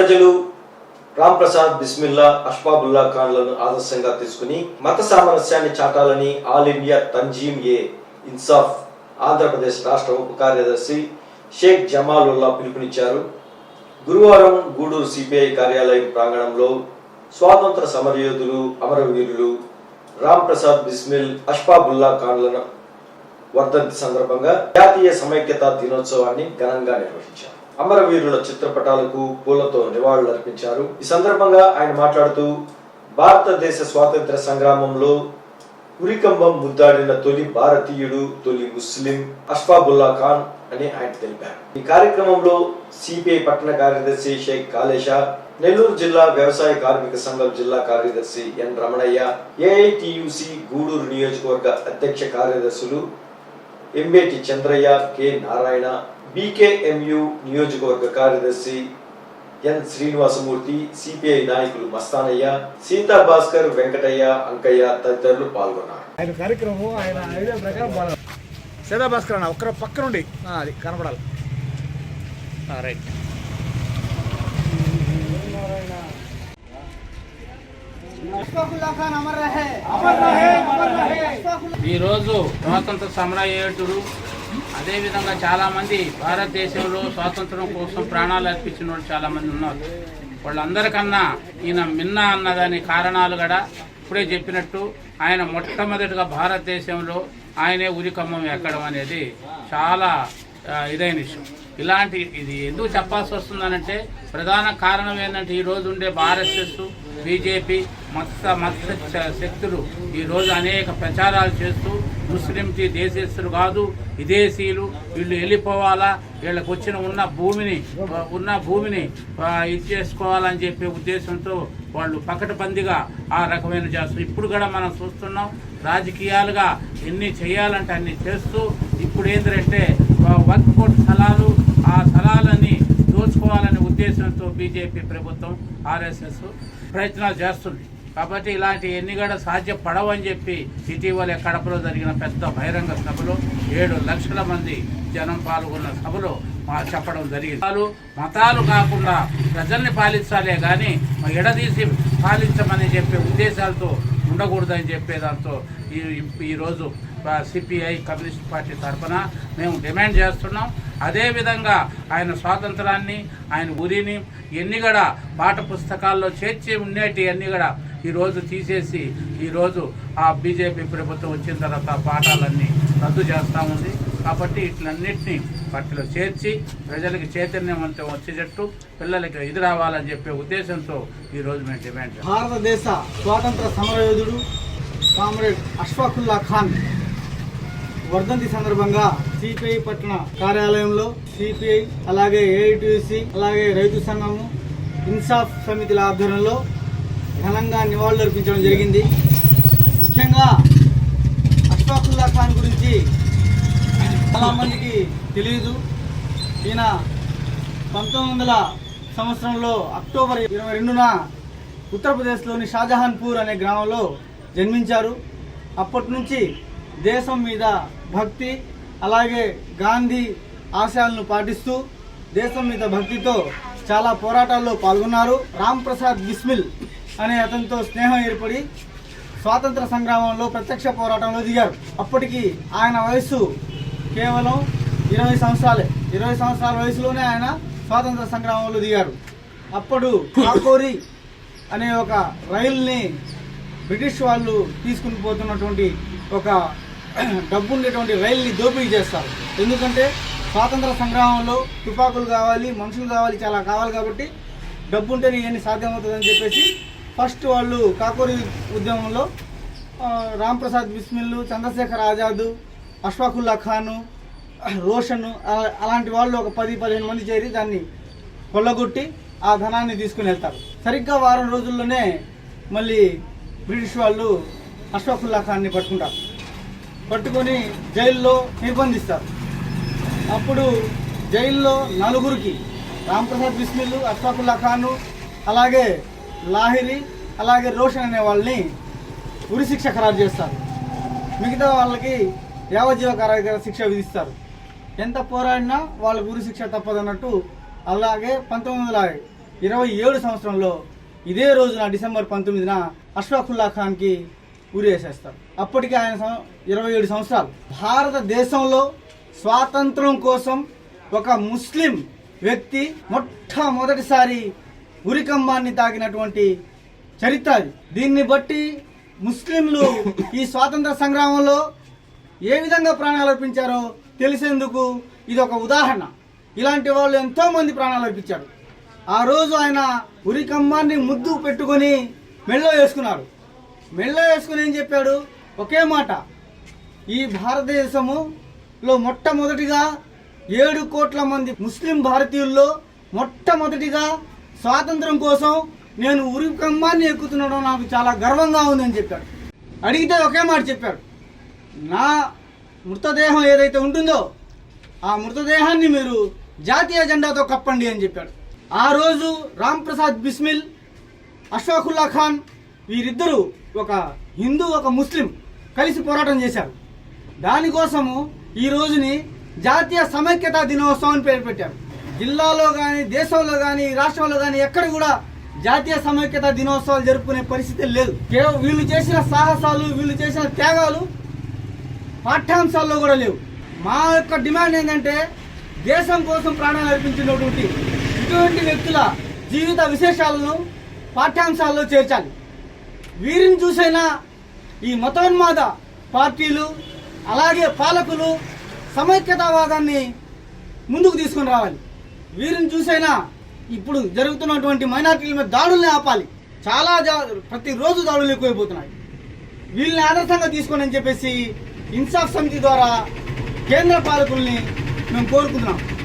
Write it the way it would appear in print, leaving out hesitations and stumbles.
ప్రజలు రామ్ ప్రసాద్ బిస్మిల్లా అష్ఫాకుల్లా ఖాన్లను ఆదర్శంగా తీసుకుని మత సామరస్యాన్ని చాటాలని ఆల్ ఇండియా తంజీమ్ ఏ ఇన్సాఫ్ ఆంధ్రప్రదేశ్ రాష్ట్ర ఉప కార్యదర్శి షేక్ జమాలుల్లా పిలుపునిచ్చారు. గురువారం గూడూరు సిపిఐ కార్యాలయం ప్రాంగణంలో స్వాతంత్ర సమరయోధులు అమరవీరులు రామ్ ప్రసాద్ బిస్మిల్ అష్ఫాకుల్లా ఖాన్లను వర్ధంతి సందర్భంగా జాతీయ సమైక్యతా దినోత్సవాన్ని ఘనంగా నిర్వహించారు. అమరవీరుల చిత్రపటాలకు పూలతో నివాళులర్పించారు. ఈ సందర్భంగా ఆయన మాట్లాడుతూ భారతదేశ స్వాతంత్ర సంగ్రామంలో ఉరికంబం ముద్దాడిన తొలి భారతీయుడు, తొలి ముస్లిం అష్ఫాకుల్లా ఖాన్ అని ఆయన తెలిపారు. ఈ కార్యక్రమంలో సిపిఐ పట్టణ కార్యదర్శి షేక్ కాలేషా, నెల్లూరు జిల్లా వ్యవసాయ కార్మిక సంఘం జిల్లా కార్యదర్శి ఎన్ రమణయ్య, ఏఐటియుసి గూడూరు నియోజకవర్గ అధ్యక్ష కార్యదర్శులు ఎంబేటి చంద్రయ్య, కె నారాయణ, బీకేఎంయు నియోజకవర్గ కార్యదర్శి ఎన్ శ్రీనివాసమూర్తి, సిపిఐ నాయకులు మస్తానయ్య, సీతా భాస్కర్, వెంకటయ్య, అంకయ్య తదితరులు పాల్గొన్నారు. ఆయన కార్యక్రమం ఆయన ఐడియా ప్రకారం సీతా భాస్కర్ అన్న ఒక్కరు పక్క నుండి అది కనపడాలి. రైట్. ఈరోజు స్వాతంత్ర సమరయోధుడు, అదేవిధంగా చాలామంది భారతదేశంలో స్వాతంత్రం కోసం ప్రాణాలు అర్పించిన వాళ్ళు చాలామంది ఉన్నారు. వాళ్ళందరికన్నా ఈయన మిన్నా అన్నదాని కారణాలు కూడా ఇప్పుడే చెప్పినట్టు ఆయన మొట్టమొదటిగా భారతదేశంలో ఆయనే ఉరికమ్మం ఎక్కడం అనేది చాలా ఇదైన విషయం. ఇది ఎందుకు చెప్పాల్సి వస్తుందనంటే ప్రధాన కారణం ఏంటంటే ఈరోజు ఉండే ఆర్ఎస్ఎస్, బీజేపీ మత శక్తులు ఈరోజు అనేక ప్రచారాలు చేస్తూ ముస్లింకి దేశస్తులు కాదు విదేశీయులు, వీళ్ళు వెళ్ళిపోవాలా, వీళ్ళకి వచ్చిన ఉన్న భూమిని ఇది చేసుకోవాలని చెప్పే ఉద్దేశంతో వాళ్ళు పకడ్బందీగా ఆ రకమైన చేస్తారు. ఇప్పుడు కూడా మనం చూస్తున్నాం రాజకీయాలుగా ఎన్ని చేయాలంటే అన్ని చేస్తూ ఇప్పుడు ఏంటంటే వక్ఫ్ బోర్డు స్థలాలు, ఆ స్థలాలని దోచుకోవాలనే ఉద్దేశంతో బీజేపీ ప్రభుత్వం ఆర్ఎస్ఎస్ ప్రయత్నాలు చేస్తుంది. కాబట్టి ఇలాంటి ఎన్ని కూడా సాధ్యపడవని చెప్పి ఇటీవల కడపలో జరిగిన పెద్ద బహిరంగ సభలో 7 లక్షల మంది జనం పాల్గొన్న సభలో చెప్పడం జరిగింది. మతాలు కాకుండా ప్రజల్ని పాలించాలే కానీ ఎడదీసి పాలించమని చెప్పే ఉద్దేశాలతో ఉండకూడదని చెప్పేదాంతో ఈరోజు సిపిఐ కమ్యూనిస్ట్ పార్టీ తరఫున మేము డిమాండ్ చేస్తున్నాం. అదేవిధంగా ఆయన స్వాతంత్రాన్ని, ఆయన ఉరిని ఎన్ని కూడా పాఠ పుస్తకాల్లో చేర్చి ఉండేటి అన్ని కూడా ఈరోజు తీసేసి ఈరోజు ఆ బీజేపీ ప్రభుత్వం వచ్చిన తర్వాత పాఠాలన్నీ రద్దు చేస్తూ ఉంది. కాబట్టి ఇట్లన్నింటినీ వాటిలో చేర్చి ప్రజలకి చైతన్యవంతం వచ్చేటట్టు పిల్లలకి ఇది రావాలని చెప్పే ఉద్దేశంతో ఈరోజు మేము డిమాండ్ చేస్తాం. భారతదేశ స్వాతంత్ర సమరయోధుడు కామ్రేడ్ అష్ఫాకుల్లా ఖాన్ వర్ధంతి సందర్భంగా సిపిఐ పట్టణ కార్యాలయంలో సిపిఐ, అలాగే ఏఐటిసి, అలాగే రైతు సంఘము, ఇన్సాఫ్ సమితిల ఆధ్వర్యంలో ఘనంగా నివాళులర్పించడం జరిగింది. ముఖ్యంగా అష్ఫాకుల్లా ఖాన్ గురించి చాలామందికి తెలియదు. ఈయన 1900 సంవత్సరంలో అక్టోబర్ 22న ఉత్తరప్రదేశ్లోని షాజహాన్పూర్ అనే గ్రామంలో జన్మించారు. అప్పటి నుంచి దేశం మీద భక్తి, అలాగే గాంధీ ఆశయాలను పాటిస్తూ దేశం మీద భక్తితో చాలా పోరాటాల్లో పాల్గొన్నారు. రామ్ ప్రసాద్ బిస్మిల్ అనే అతనితో స్నేహం ఏర్పడి స్వాతంత్ర సంగ్రామంలో ప్రత్యక్ష పోరాటంలో దిగారు. అప్పటికి ఆయన వయస్సు కేవలం 20 సంవత్సరాలే. 20 సంవత్సరాల వయసులోనే ఆయన స్వాతంత్ర సంగ్రామంలో దిగారు. అప్పుడు కాకోరి అనే ఒక రైలుని బ్రిటిష్ వాళ్ళు తీసుకుని పోతున్నటువంటి ఒక డబ్బు ఉండేటువంటి రైలుని దోపిడీ చేస్తారు. ఎందుకంటే స్వాతంత్ర సంగ్రామంలో తుపాకులు కావాలి, మనుషులు కావాలి, చాలా కావాలి. కాబట్టి డబ్బు ఉంటేనే ఇవన్నీ సాధ్యమవుతుందని చెప్పేసి ఫస్ట్ వాళ్ళు కాకోరి ఉద్యమంలో రామ్ ప్రసాద్ బిస్మిల్, చంద్రశేఖర్ ఆజాద్, అష్ఫాకుల్లా ఖాను, రోషన్ అలాంటి వాళ్ళు ఒక 10-15 మంది చేరి దాన్ని కొల్లగొట్టి ఆ ధనాన్ని తీసుకుని వెళ్తారు. సరిగ్గా వారం రోజుల్లోనే మళ్ళీ బ్రిటిష్ వాళ్ళు అష్ఫాకుల్లా ఖాన్ని పట్టుకుంటారు. పట్టుకొని జైల్లో నిర్బంధిస్తారు. అప్పుడు జైల్లో 4గురికి రామ్ ప్రసాద్ బిస్మిల్, అష్ఫాకుల్లా ఖాను, అలాగే లాహిరి, అలాగే రోషన్ అనే వాళ్ళని ఉరిశిక్ష ఖరారు చేస్తారు. మిగతా వాళ్ళకి యావజ్జీవ కారాగార శిక్ష విధిస్తారు. ఎంత పోరాడినా వాళ్ళకు ఉరిశిక్ష తప్పదన్నట్టు. అలాగే 19 27 సంవత్సరంలో ఇదే రోజున డిసెంబర్ 19న అష్ఫాకుల్లా ఖాన్కి ఉరి వేసేస్తారు. అప్పటికి ఆయన 27 సంవత్సరాలు. భారతదేశంలో స్వాతంత్రం కోసం ఒక ముస్లిం వ్యక్తి మొట్టమొదటిసారి ఉరికంబాన్ని తాకినటువంటి చరిత్ర అది. దీన్ని బట్టి ముస్లింలు ఈ స్వాతంత్ర సంగ్రామంలో ఏ విధంగా ప్రాణాలు అర్పించారో తెలిసేందుకు ఇది ఒక ఉదాహరణ. ఇలాంటి వాళ్ళు ఎంతో మంది ప్రాణాలు అర్పించారు. ఆ రోజు ఆయన ఉరికంబాన్ని ముద్దు పెట్టుకొని మెళ్ళో వేసుకున్నారు. మెళ్ళో వేసుకుని ఏం చెప్పాడు? ఒకే మాట, ఈ భారతదేశములో మొట్టమొదటిగా 7 కోట్ల మంది ముస్లిం భారతీయుల్లో మొట్టమొదటిగా స్వాతంత్రం కోసం నేను ఉరికంబాన్ని ఎక్కుతుండడం నాకు చాలా గర్వంగా ఉందని చెప్పాడు. అడిగితే ఒకే మాట చెప్పాడు, నా మృతదేహం ఏదైతే ఉంటుందో ఆ మృతదేహాన్ని మీరు జాతీయ జెండాతో కప్పండి అని చెప్పాడు. ఆ రోజు రామ్ ప్రసాద్ బిస్మిల్, అష్ఫాకుల్లా ఖాన్ వీరిద్దరూ ఒక హిందూ ఒక ముస్లిం కలిసి పోరాటం చేశారు. దానికోసము ఈ రోజుని జాతీయ సమైక్యతా దినోత్సవం అని పేరు పెట్టారు. జిల్లాలో కానీ దేశంలో కానీ రాష్ట్రంలో కానీ ఎక్కడ కూడా జాతీయ సమైక్యతా దినోత్సవాలు జరుపుకునే పరిస్థితి లేదు. కేవలం వీళ్ళు చేసిన సాహసాలు, వీళ్ళు చేసిన త్యాగాలు పాఠ్యాంశాల్లో కూడా లేవు. మా యొక్క డిమాండ్ ఏంటంటే దేశం కోసం ప్రాణాలు అర్పించినటువంటి ఇటువంటి వ్యక్తుల జీవిత విశేషాలను పాఠ్యాంశాల్లో చేర్చాలి. వీరిని చూసైనా ఈ మతోన్మాద పార్టీలు అలాగే పాలకులు సమైక్యతావాదాన్ని ముందుకు తీసుకుని రావాలి. వీరిని చూసైనా ఇప్పుడు జరుగుతున్నటువంటి మైనారిటీల మీద దాడుల్ని ఆపాలి. చాలా ప్రతిరోజు దాడులు ఎక్కువైపోతున్నాయి. వీళ్ళని ఆదర్శంగా తీసుకోండి అని చెప్పేసి ఇన్సాఫ్ సమితి ద్వారా కేంద్ర పాలకుల్ని మేము కోరుకుంటున్నాం.